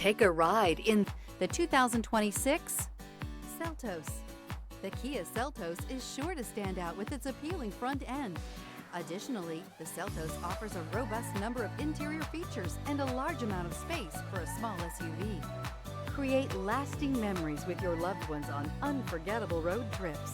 Take a ride in the 2026 Seltos. The Kia Seltos is sure to stand out with its appealing front end. Additionally, the Seltos offers a robust number of interior features and a large amount of space for a small SUV. Create lasting memories with your loved ones on unforgettable road trips.